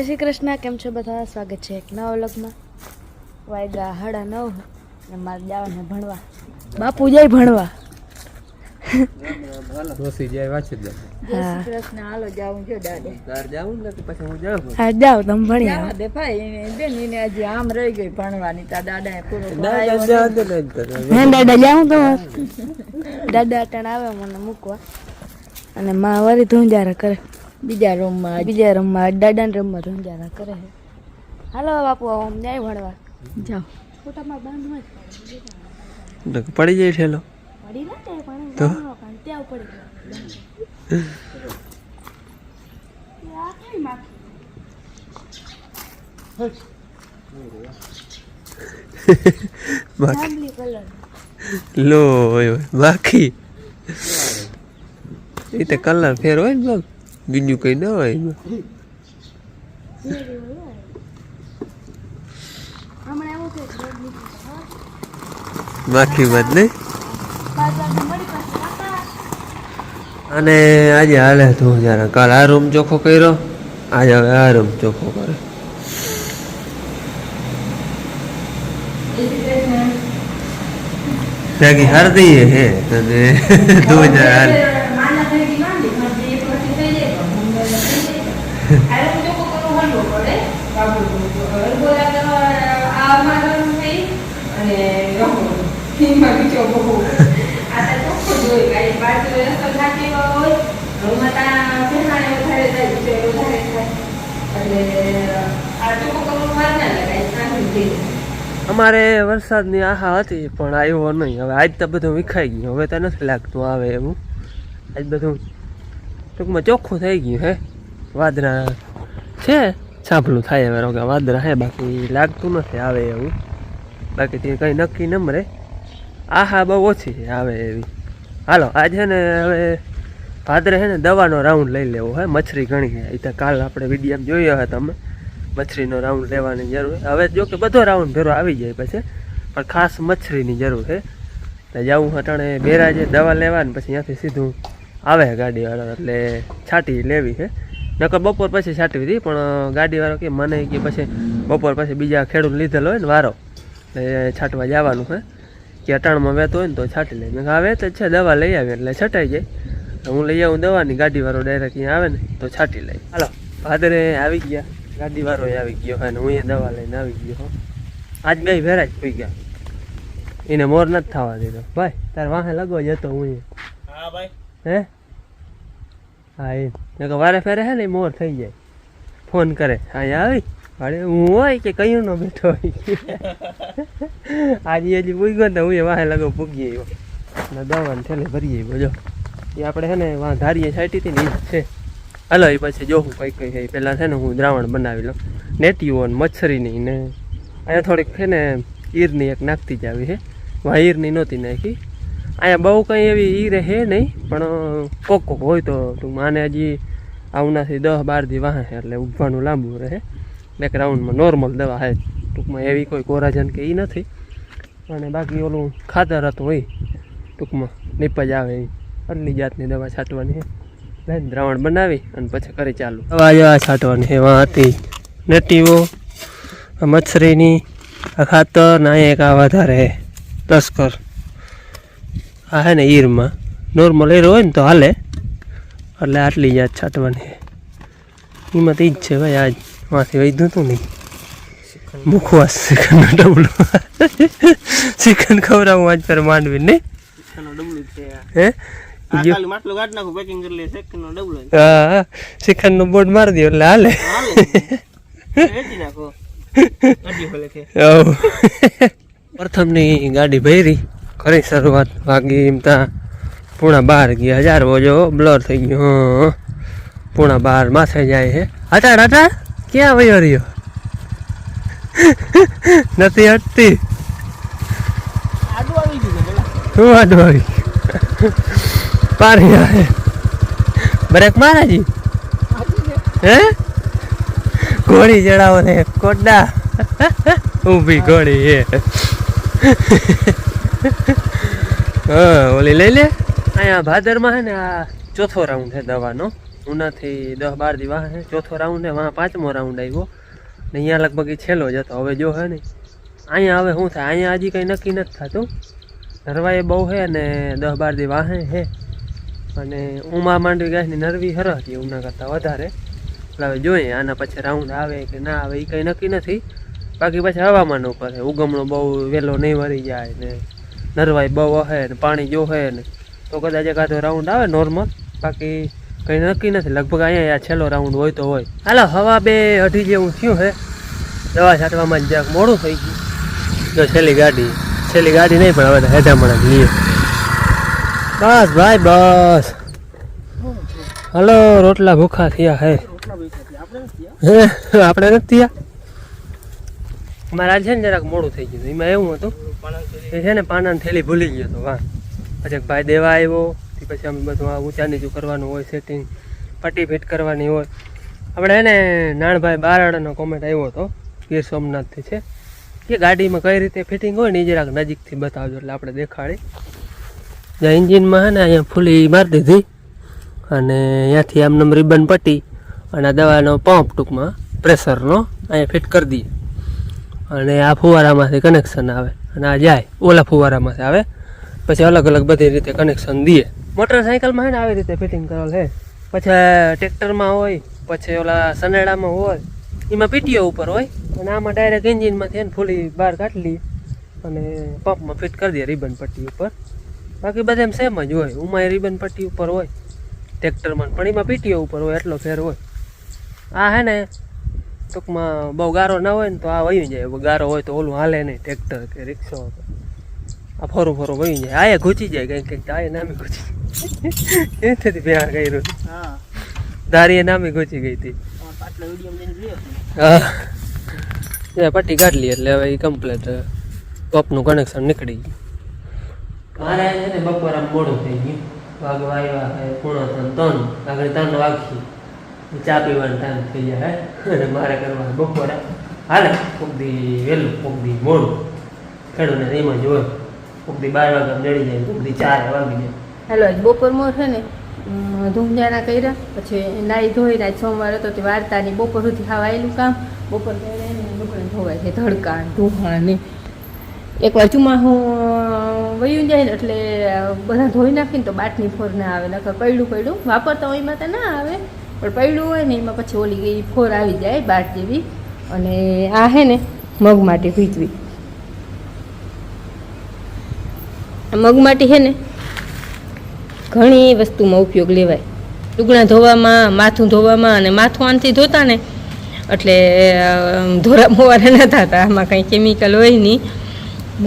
જય શ્રી કૃષ્ણ. કેમ છો બધા? સ્વાગત છે એક નવા વ્લોગમાં. વાગ્યા 9:30 ને મારે જવાને ભણવા. બાપુ જાય ભણવા. દોસી જાય વાંચી દે. જય શ્રી કૃષ્ણ. હાલો જાવું જો દાદે. તાર જાવું ને કે પછી હું જાઉં? હા જાઓ તમે ભણી આવો. દે ભાઈ બેન એને હજી આમ રહી ગઈ ભણવાની. તા દાદા પૂરો હે દાદા જાઉં તો દાદા અટાણ આવે મને મૂકવા અને માં વળી ધૂંજારા કરે બીજા રૂમમાં દાદાના રૂમમાં ધૂંજારા કરે. હાલો બાપુ આમ જાય ભણવા. જાઓ ફોટામાં બાંધવા પડી જાય ઠેલો પડી ના જાય પણ તો ત્યાં પડી લો બાકી એ તો કલર ફેર હોય ને બીજું કઈ ના હોય એમાં. બાકી વાત નહીં. અને આજે હાલે તું જરા કાલ આ રૂમ ચોખ્ખો કર્યો, આજે હવે આ રૂમ ચોખ્ખો કરે. જાગી હારદી હે અને તું જરા હાલ અમારે વરસાદની આશા હતી પણ આવ્યો નહીં. હવે આજ તો બધું વિખાઈ ગયું. હવે તો નથી લાગતું આવે એવું. આજ બધું ટૂંકમાં ચોખ્ખું થઈ ગયું હે. વાદળા છે, સાંભળું થાય હવે કે વાદળા હે, બાકી લાગતું નથી આવે એવું. બાકી તે કંઈ નક્કી ન મળે. આશા બહુ ઓછી છે આવે એવી. હાલો આજ છે ને હવે ભાદરે છે ને દવાનો રાઉન્ડ લઈ લેવો હે. મચ્છરી ઘણી છે. એ તો કાલ આપણે વિડીયો જોયો હોય તમે, મચ્છરીનો રાઉન્ડ લેવાની જરૂર છે. હવે જો કે બધો રાઉન્ડ ભેરો આવી જાય પછી, પણ ખાસ મચ્છરીની જરૂર છે. એટલે જવું હટાણે બેરાજે દવા લેવા ને પછી ત્યાંથી સીધું આવે ગાડીવાળો, એટલે છાંટી લેવી છે. નકર બપોર પછી છાંટવી હતી, પણ ગાડીવાળો કે મને કે પછી બપોર પછી બીજા ખેડૂત લીધેલો હોય ને વારો, એટલે છાંટવા જવાનું છે. કે અટાણમાં વહેતો હોય ને તો છાંટી લે. મેં આવે તો છે દવા લઈ આવી એટલે છટાઈ જાય. હું લઈ આવું દવાની, ગાડીવાળો ડાયરેક્ટ અહીંયા આવે ને તો છાંટી લઈ. હાલો ભાદરે આવી ગયા, ગાડીવાળો આવી ગયો અને હું એ દવા લઈને આવી ગયો. આજ બે ભેરા જ પી ગયા. એને મોર નથી થવા દીધો. ભાઈ તારે વાહે લગવા જતો હું. હા ભાઈ હે હા એ વારે ફેરે હે ને મોર થઈ જાય. ફોન કરે અહીંયા આવી અરે હું હોય કે કયું નો બેઠો હોય. આજે હજી પૂઈ ગયો ને હું એ વાહે લગો પૂગી આવ્યો ને દવાને થેલે ભરી આવ્યો. જો એ આપણે છે ને વાં ધારીએ છાંટી હતી ને એ જ છે. હલો એ પછી જો હું કઈ છે. પહેલાં છે ને હું દ્રાવણ બનાવી લઉં નેટીઓ ને મચ્છરીની ને અહીંયા થોડીક છે ને ઈરની એક નાખતી જ આવી છે. વાં ઈરની નહોતી નાખી. અહીંયા બહુ કંઈ એવી ઈર હે નહીં, પણ કોક કોક હોય તો ટૂંકમાં આને હજી આવનાથી 10-12 દી વાહે એટલે ઉભવાનું લાંબુ રહે. એક રાઉન્ડમાં નોર્મલ દવા છે ટૂંકમાં, એવી કોઈ કોરાજન કે એ નથી. અને બાકી ઓલું ખાતર હતું હોય ટૂંકમાં નીપજ આવે એ આટલી જાતની દવા છાંટવાની છે. લઈને દ્રાવણ બનાવી અને પછી કરી ચાલુ દવા આ છાંટવાની છે. એમાં હતી નેટીવો, મચ્છરીની, આ ખાતર ને અહીંયા એક આ વધારે છે તસ્કર. આ છે ને ઈરમાં નોર્મલ ઈર હોય ને તો હાલે, એટલે આટલી જાત છાંટવાની છે. એમાં તો ઈ જ છે ભાઈ. આજ માંથી વૈધું હતું નહીં મુખવાસ ચિકનનો ડબલું. ચિકન ખવડાવું આજ પર માંડવી નહીં હે. હા ચિકન નો બોર્ડ મારી દો એટલે હાલે. પ્રથમની ગાડી ભરી કરી શરૂઆત. વાગી એમ તા 11:30 ગયા. 1000 વોજો બ્લર થઈ ગયો. 11:30 માથે જાય છે. હટાડ હટાડ ક્યાં વયો રહ્યો? નથી હટતી. શું આડું આવી પારી આવે બ્રેક મારાજી હે ઘોડી ચડાવો ને કોડા ઊભી ઘોડી એ હા ઓલી લઈ લે. અહીંયા ભાદરમાં છે ને આ ચોથો રાઉન્ડ છે દવાનો. ઉનાથી 10-12 દી વાહ છે. ચોથો રાઉન્ડ હે, વાહ 5મો રાઉન્ડ આવ્યો ને અહીંયા લગભગ એ છેલ્લો જ હતો. હવે જો હે ને અહીંયા હવે શું થાય, અહીંયા હજી કંઈ નક્કી નથી થતું. નરવાએ બહુ છે ને 10-12 દી વાહે છે અને ઉમા માંડવી ગાયની નરવી હરહતી ઉના કરતાં વધારે. એટલે હવે જોઈએ આના પછી રાઉન્ડ આવે કે ના આવે એ કંઈ નક્કી નથી. બાકી પછી હવામાન ઉપર છે, ઉગમણો બહુ વહેલો નહીં વળી જાય ને નરવાઈ બહુ હે ને પાણી જો હે ને તો કદાચ એકાદો રાઉન્ડ આવે નોર્મલ. બાકી કંઈ નક્કી નથી. લગભગ અહીંયા છેલ્લો રાઉન્ડ હોય તો હોય. હાલો 2:30 જેવું થયું છે. દવા છાંટવામાં જ જરાક મોડું થઈ ગયું. જો છેલ્લી ગાડી નહીં પણ હવે તો હેઠામણા જ લઈએ. બસ ભાઈ બસ. હલો રોટલા ભૂખા થયા હે આપણે નથી થયા. મારે આજે છે ને જરાક મોડું થઈ ગયું. એમાં એવું હતું એ છે ને પાનાની થેલી ભૂલી ગયો હતો. વાહ પછી એક ભાઈ દેવા આવ્યો. પછી અમે બધું આ ઊંચા નીચું કરવાનું હોય, સેટિંગ પટ્ટી ફિટ કરવાની હોય. આપણે એને નાણભાઈ બારાડાનો કોમેન્ટ આવ્યો હતો ગીર સોમનાથથી છે કે ગાડીમાં કઈ રીતે ફિટિંગ હોય ને એ જરાક નજીકથી બતાવજો એટલે આપણે દેખાડી. જ્યાં એન્જિનમાં છે ને અહીંયા ફૂલી મારી દીધી અને અહીંયાથી આમ રિબન પટ્ટી અને આ દવાનો પંપ ટૂંકમાં પ્રેશરનો અહીંયા ફિટ કરી દઈએ અને આ ફુવારામાંથી કનેક્શન આવે અને આ જાય ઓલા ફુવારામાંથી આવે. પછી અલગ અલગ બધી રીતે કનેક્શન દઈએ. મોટરસાઇકલમાં છે ને આવી રીતે ફિટિંગ કરેલ છે. પછી ટ્રેક્ટરમાં હોય, પછી ઓલા સનેડામાં હોય, એમાં પીટીઓ ઉપર હોય અને આમાં ડાયરેક્ટ એન્જિનમાંથી એને ફૂલી બહાર કાઢી લઈએ અને પંપમાં ફિટ કરી દઈએ રિબન પટ્ટી ઉપર. બાકી બધા એમ સેમ જ હોય. ઉમાં રિબન પટ્ટી ઉપર હોય ટ્રેક્ટરમાં, પણ એમાં પીટીઓ ઉપર હોય એટલો ફેર હોય. આ હે ને ટૂંકમાં બહુ ગારો ના હોય ને તો આ વહી જાય. ગારો હોય તો ઓલું હાલે નહીં, ટ્રેક્ટર કે રિક્ષો આ ફોરું વહી જાય. આ ઘૂચી જાય કંઈક આ નામી ઘૂચી એથી પ્યાર કર્યું. ધારીએ નામી ઘૂચી ગઈ હતી. હા પટ્ટી કાઢલી એટલે હવે એ કમ્પ્લીટ પંપનું કનેક્શન નીકળી ગયું. મારે છે ને બપોર આમ મોડું થઈ ગયું. વાગવા આવ્યા 2:45 આગળ 3 વાગી ચા પીવાનો ટાઈમ થઈ જાય અને મારે કરવાનું બપોરે હાલે કોક દી વહેલું કોક દી મોડું. ખેડૂતને એમાં જ હોય. કોક દી 12 વાગે નડી જાય, કોક દી 4 વાગી જાય. હેલો બપોરમાં છે ને ધૂમજાના કર્યા, પછી નાહી ધોઈને સોમવાર હતો તે વાર્તાની બપોર સુધી ખાવાયેલું કામ. બપોર લુગડા ધોવાય છે, ધડકા ધોવા ને એકવાર ચોમાસું વયું જાય ને એટલે બધા ધોઈ નાખીને તો બાટની ફોર ના આવે. નકર પડ્યું વાપરતા હોય એમાં તો ના આવે, પણ પડ્યું હોય ને એમાં પછી ઓલી ગઈ ફોર આવી જાય બાટ જેવી. અને આ હે ને મગ માટે ભીજવી. મગ માટે છે ને ઘણી વસ્તુમાં ઉપયોગ લેવાય. લુગડા ધોવામાં, માથું ધોવામાં, અને માથું આનથી ધોતા ને એટલે ધોરા મોવારા ન થતા. આમાં કંઈ કેમિકલ હોય નહીં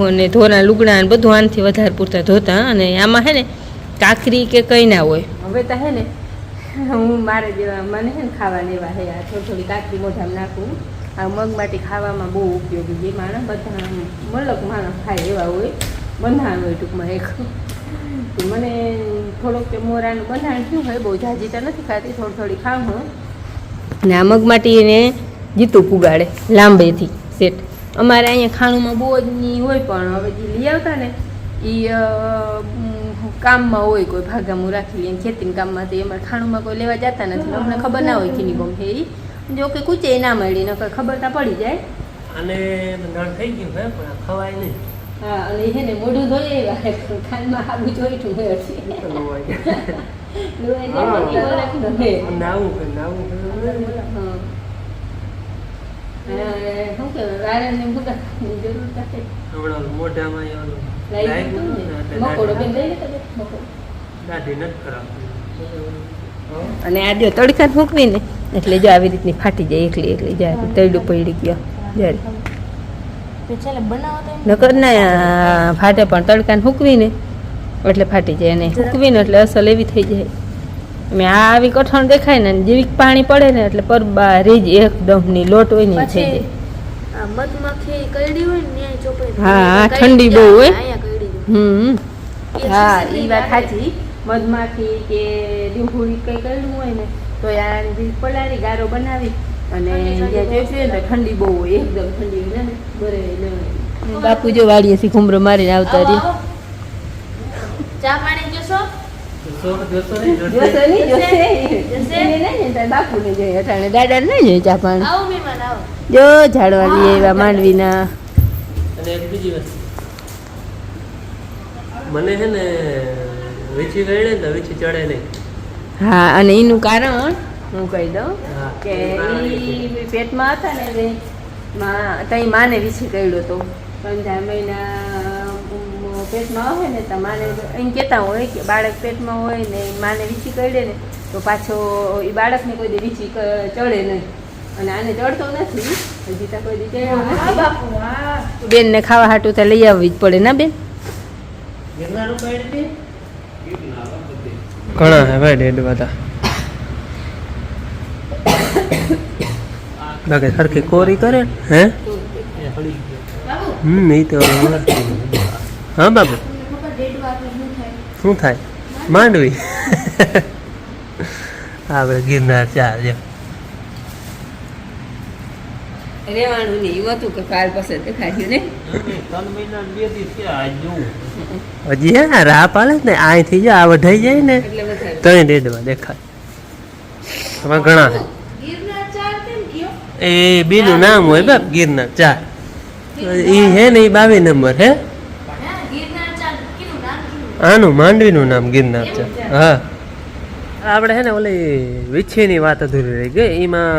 અને ધોરા લુગડા ને બધું આનથી વધારે પૂરતા ધોતા. અને આમાં છે ને કાકરી કે કંઈ ના હોય. હવે તો હે ને હું મારે જેવા મને છે ને ખાવા લેવા હે આ થોડી કાકરી મોઢામાં નાખું. આ મગ માટે ખાવામાં બહુ ઉપયોગી. જે માણસ બધા મલક માણસ ખાય એવા હોય, બંધાણ હોય ટૂંકમાં એક. મને થોડોક મોરાનું બંધાણ થયું હોય, બહુ જાજી તો નથી ખાતી, થોડી ખાઉં હું. ને આ મગ માટે એને જીતું પુગાડે લાંબેથી સેટ. અમારે અહીંયા ખાણુંમાં બહુ જ નહીં હોય, પણ હવે જે લઈ આવતા ને એ કામમાં હોય, કોઈ ભાગામું રાખી લઈએ ખેતીના કામમાં. તો એમાં ખાણુંમાં કોઈ લેવા જતા નથી. અમને ખબર ના હોય કેની ગમ છે એ. જો કે કૂચે ના મળી, નકર ખબર તો પડી જાય. અને બંધાણ થઈ ગયું હે પણ ખવાય નહીં. હા, અને છે ને મોઢું ધોઈ આવ્યા ખાનમાં આવું જોઈતું હોય છે. અને આ જો તડકા મૂકવી ને એટલે જો આવી રીતની ફાટી જાય એકલી જાય. તૈડું પડી ગયો જ્યારે નકર ના ફાટે, પણ તડકાને હૂકવીને એટલે ફાટી જાય. અને હૂકવીને એટલે અસલ એવી થઈ જાય. મેં આ આવી કઠણ દેખાય ને જેવી પાણી પડે ને એટલે પરબા રેજ એકદમ ની લોટ હોય ને થઈ જાય. હા ઠંડી બહુ હોય. હા એ વાત સાચી. મધમાખી કે લીંબુડી કઈ કર્યું હોય ને તો આની પલાળી ગારો બનાવી અને જ્યાં જોઈશું ને ઠંડી બહુ હોય, એકદમ ઠંડી હોય ને બરે. બાપુ જો વાડીએથી ઘૂમરો મારીને આવતા રહી. ચા પાણી જોશો? જોશો નહીં જોશે નહીં જોશે એને નહીં તાર બાપુને જોઈએ અટાણે દાદા નહીં જોઈએ ચા પાણી જો ઝાડવા લઈએ એવા માંડવીના. અને એક બીજી વસ્તુ મને છે ને વીછી ગળે ને તો વીછી ચડે નહીં. હા અને એનું કારણ હું કહી દઉં હા. કે એ પેટમાં હતા ને ત્યાં માને વીછી કર્યો હતો 3 મહિના પેટમાં હોય ને તો માને એમ કહેતા હોય કે બાળક પેટમાં હોય ને માને વીછી કરડે ને તો પાછો એ બાળકને કોઈ દી વીછી ચડે નહીં અને આને ચડતો નથી હજી તો કોઈ દી ચડ્યો નથી. બેનને ખાવા હાટું તો લઈ આવવી જ પડે ના બેન. ઘણા હે ભાઈ ડેડ બધા બાકી સરખી કોરી કરે ને હે એ તો હા બાબુ શું થાય માંડવી આપણે ગિરનાર ચાર જો રેવાનું નહીં એવું હતું કે કાલ પછી દેખાડ્યું ને હજી હે રાહ પાલે ને અહીંથી જો આ વઢાઈ જાય ને એટલે વધારે તઈ ડેડમાં દેખાય. એમાં ઘણા હે એ બીનું નામ હોય બાપ ગિરનાર ચાર એ હે ને એ 22 નંબર હે આનું માંડવીનું નામ ગિરનાર ચાર. હા આપણે હે ને ઓલી વીછીની વાત અધૂરી રહી ગઈ. એમાં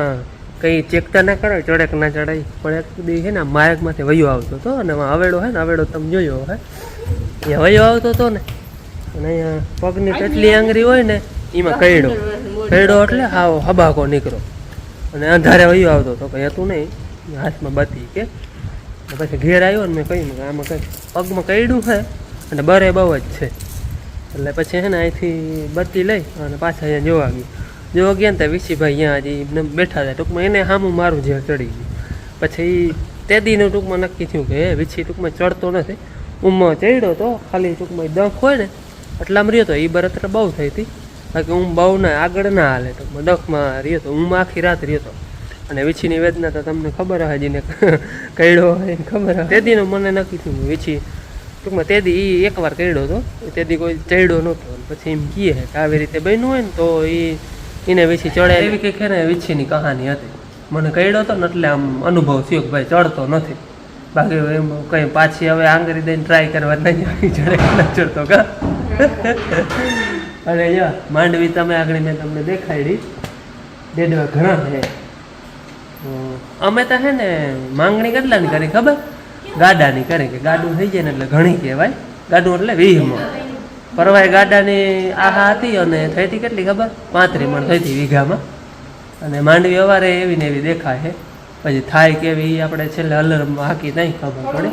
કંઈ ચેકતા ના કરે ચડેક ના ચડાય પણ એક દી છે ને માર્ગમાંથી વયો આવતો હતો અને હવેડો હે ને હવેડો તમે જોયો હે એ વયો આવતો હતો ને અને અહીંયા પગની કેટલી આંગળી હોય ને એમાં કઈડો એટલે હાવ હબાકો નીકળો અને અંધારે વયો આવતો હતો કંઈ હતું નહીં હાથમાં બતી કે પછી ઘેર આવ્યો ને મેં કહ્યું કે આમાં કંઈ પગમાં કઈડું છે અને બરે બહુ જ છે એટલે પછી છે ને અહીંથી બત્તી લઈ અને પાછા અહીંયા જોવા ગયા ને ત્યાં વિશીભાઈ અહીંયા હજી બેઠા હતા. ટૂંકમાં એને સામું મારું જે ચડી ગયું. પછી તે દીનું ટૂંકમાં નક્કી થયું કે વિછી ટૂંકમાં ચડતો નથી. ઊંઘમાં ચડ્યો તો ખાલી ટૂંકમાં દખ હોય ને એટલામાં રહ્યો તો એ બરતર બહુ થઈ હતી. બાકી ઊંઘ બહુ ના આગળ ના હાલે ટૂંકમાં દખમાં રહ્યો તો ઊંઘમાં આખી રાત રહ્યો તો. અને વિછીની વેદના તો તમને ખબર હોય જેને કઈડો હોય એને ખબર હોય. તે દીનું મને નક્કી થયું વિછી ટૂંકમાં તે દી એ એકવાર કઈડો હતો તે દી કોઈ ચડ્યો નહોતો. પછી એમ કહે કે આવી રીતે બન્યું હોય ને તો એને વીછી ચડે એવી કંઈક ને વીછીની કહાની હતી. મને કઈડો હતો ને એટલે આમ અનુભવ થયો કે ભાઈ ચડતો નથી. બાકી એમ કંઈ પાછી હવે આંગળી દઈને ટ્રાય કરવા નહીં ચડે ન ચડતો કા. અને જો માંડવી તમે આગળ મેં તમને દેખાડી ડેડવા ઘણા છે. અમે તો હે ને માંગણી કેટલાની કરી ખબર ગાડાની કરી કે ગાડું થઈ જાય ને એટલે ઘણી કહેવાય. ગાડું એટલે 20 પરવાય ગાડાની આહા હતી અને થઈ હતી કેટલી ખબર 35 મણ થઈ હતી વીઘામાં. અને માંડવી અવારે એવી ને એવી દેખાય છે. પછી થાય કેવી આપણે છેલ્લે અલરમાં હાકી નહીં ખબર પડે.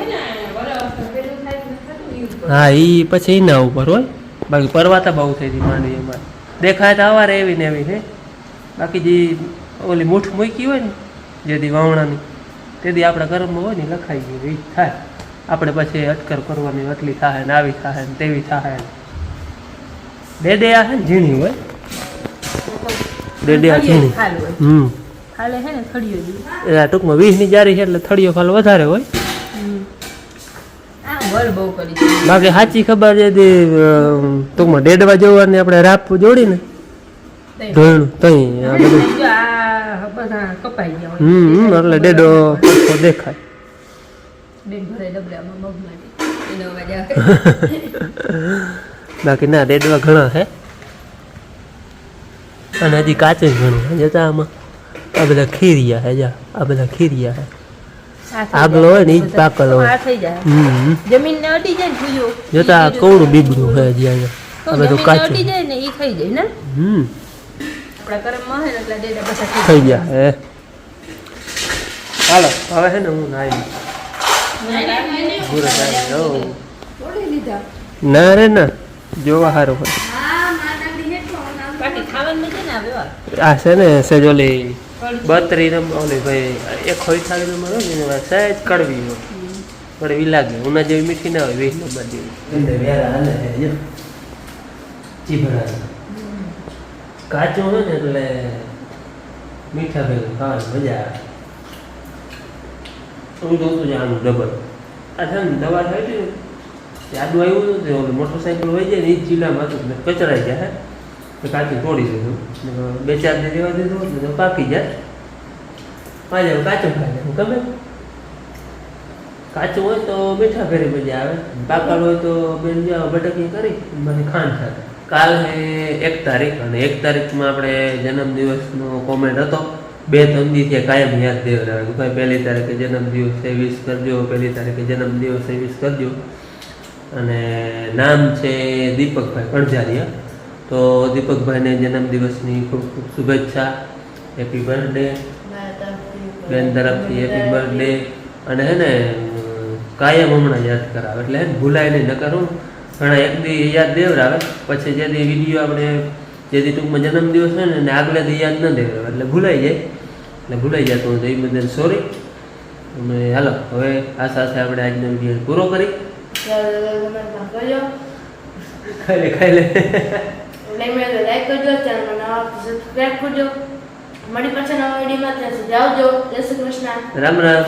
હા એ પછી એના ઉપર હોય. બાકી પરવાતા બહુ થઈ હતી માંડવી અમારે દેખાય તો અવારે એવી ને એવી છે. બાકી જે ઓલી મૂઠ મૂકી હોય ને જેથી વાવણાની તેથી આપણા કર્મમાં હોય ને લખાઈ ગયું એ થાય. આપણે પછી અટકર કરવાની આટલી થાય ને આવી થાય ને તેવી થાય ને ડેડે આ છે ને ઝીણી હોય ડેડે આ ઝીણી ખાલે હે ને થળિયો દી એ ટૂંકમાં 20ની જારી છે એટલે થળિયો ખાલ વધારે હોય. આ બળ બહુ કરી બાકી સાચી ખબર છે ટૂંકમાં ડેડવા જોવાની આપણે રાપ જોડીને ઢોળું તઈ આ બધું બધા કપાઈ ગયા હોય એટલે ડેડો સરખો દેખાય. બેન ભરાઈ ડબલામાં મગમાંથી એનો અવાજ આવે. બાકી ના ડેડવા ઘણા છે અને હજી કાચે ઘણું જતા આમાં આ બધા ખીરિયા છે. જા આ બધા ખીરિયા છે આગલો હોય ને એ જ પાકલ હોય. જમીન ને અડી જાય ને ફૂયો જતા કવડું બીબડું છે હજી અહીંયા આ બધું કાચું અડી જાય ને એ ખાઈ જાય ને આપણા કર્મમાં હોય ને એટલે ડેડા પાછા થઈ ગયા હે. હાલો હવે છે ને હું નાઈ ના રે ના જોવા સારું હોય. આ છે ને સેજ ઓલી 32 નંબર ઓલી ભાઈ એક હોય થાળી નંબર હોય ને સહેજ કડવી હોય કડવી લાગે. ઉના જેવી મીઠી ના હોય 20 નંબર જેવી. કાચું હોય ને એટલે મીઠા ભેગું ખાવાની મજા આવે. હું જોતું જ આનું ડબલ આ છે ને દવા થઈ હતી આડું આવ્યું હતું તે ઓલું મોટરસાઇકલ હોય જાય ને એ જ ચીલામાં હતું ને કચરાઈ જાય હે કાચું તોડી દીધું 2-4 દી રહેવા દીધું એટલે તો પાકી જાય પાછા કાચું ખાય હું ગમે કાચું હોય તો મીઠા ફેરી મજા આવે પાકળ હોય તો બેન જાઓ બટકી કરી મને ખાંડ સાથે કાલ હે 1 તારીખ અને 1 તારીખમાં આપણે જન્મદિવસનો કોમેન્ટ હતો 2-3 દિવસે કાયમ યાદ દેવડાવે કે ભાઈ 1 તારીખે જન્મદિવસ છે વિશ કરજો 1 તારીખે જન્મદિવસ છે વિશ કરજો અને નામ છે દીપકભાઈ કણઝારિયા તો દીપકભાઈને જન્મદિવસની ખૂબ ખૂબ શુભેચ્છા હેપી બર્થડે બેન તરફથી હેપી બર્થડે અને હે ને કાયમ હમણાં યાદ કરાવે એટલે હે ને ભૂલાય નહીં ન કરું ઘણા એક દી યાદ દેવડાવે પછી જે દી વિડીયો આપણે જે દી ટૂંકમાં જન્મદિવસ હોય ને આગલે દી યાદ ન દેવડાવે એટલે ભૂલાઈ જાય એટલે ભૂલાઈ જતું તો એ બદલ સોરી અને હાલો હવે આ સાથે આપણે આજનો વિડીયો પૂરો કરી ખાઈ લે લાઈક કરજો ચેનલ સબસ્ક્રાઇબ કરજો મળી પાછા નવા વિડીયોમાં ત્યાં સુધી આવજો જય શ્રી કૃષ્ણ રામ રામ